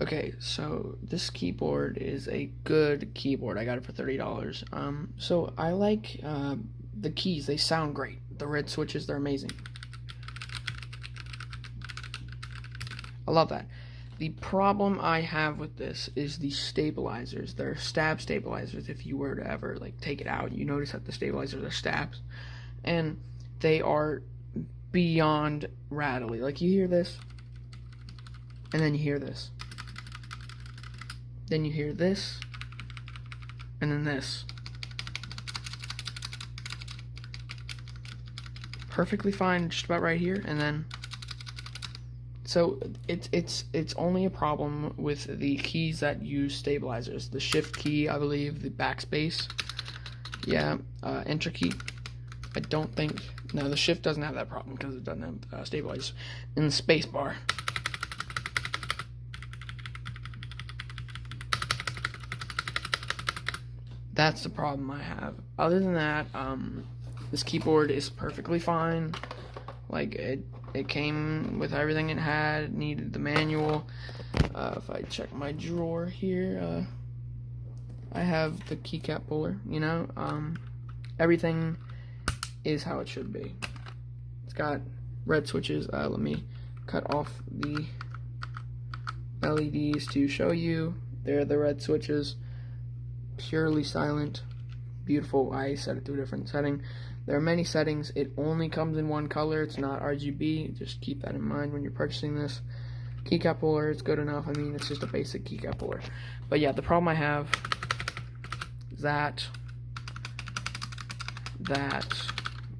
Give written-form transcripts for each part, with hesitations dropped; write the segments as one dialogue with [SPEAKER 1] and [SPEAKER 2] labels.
[SPEAKER 1] Okay, so this keyboard is a good keyboard. I got it for $30. So I like the keys. They sound great. The red switches, they're amazing. I love that. The problem I have with this is the stabilizers. They're stab stabilizers. If you were to ever like take it out, you notice that the stabilizers are stabs, and they are beyond rattly. Like you hear this, and then you hear this, then you hear this, and then this. Perfectly fine, just about right here, and then. So it's only a problem with the keys that use stabilizers. The shift key, I believe, the backspace, yeah, enter key. I don't think, no, the shift doesn't have that problem because it doesn't have stabilizers. In the space bar. That's the problem I have. Other than that, this keyboard is perfectly fine. Like it came with everything it had. It needed the manual. If I check my drawer here, I have the keycap puller. You know, everything is how it should be. It's got red switches. Let me cut off the LEDs to show you. They're the red switches. Purely silent. Beautiful. I set it to a different setting. There are many settings. It only comes in one color. It's not RGB. Just keep that in mind when you're purchasing this. Keycap puller is good enough. I mean, it's just a basic keycap puller. But yeah, the problem I have is that,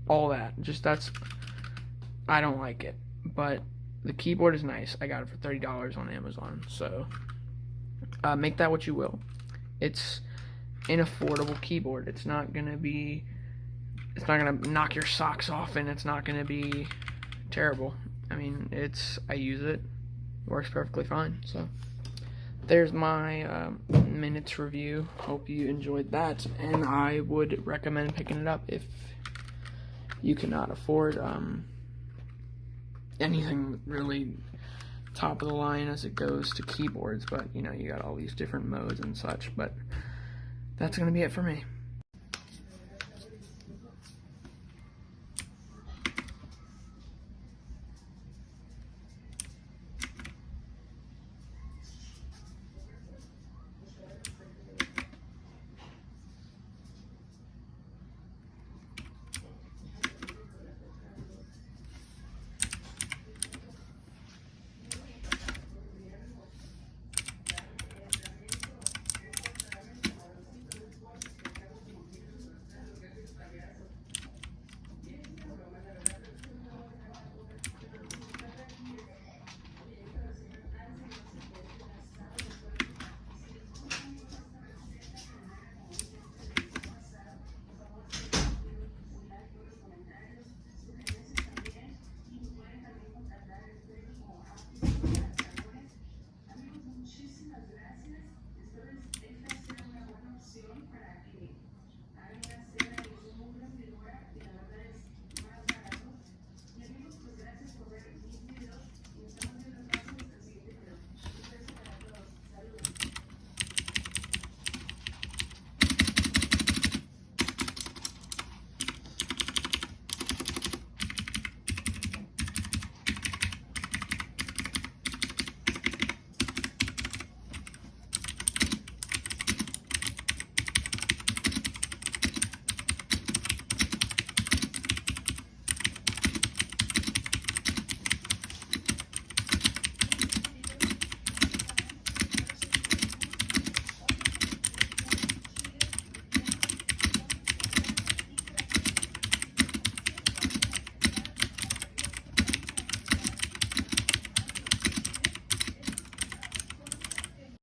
[SPEAKER 1] all that. Just I don't like it. But the keyboard is nice. I got it for $30 on Amazon. So make that what you will. It's an affordable keyboard. It's not gonna knock your socks off, and it's not gonna be terrible. I mean, I use it. It works perfectly fine. So there's my minutes review. Hope you enjoyed that, and I would recommend picking it up if you cannot afford anything really top of the line as it goes to keyboards. But you know, you got all these different modes and such. But that's gonna be it for me.